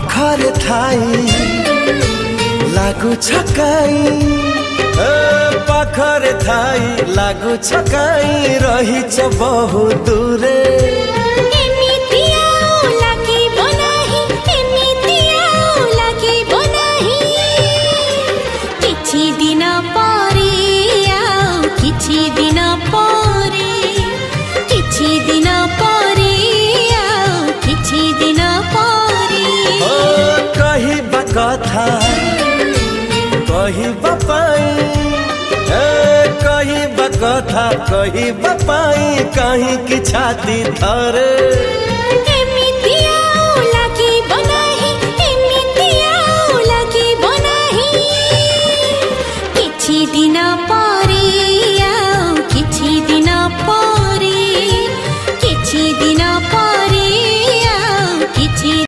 पाखरे थाई लागु छकाई पाखरे थाई लागु छकाई रहिछ बहु दूरे कथा कहिबा पाई कहिबा कथा कहिबा पाई कहीं की छाती थरे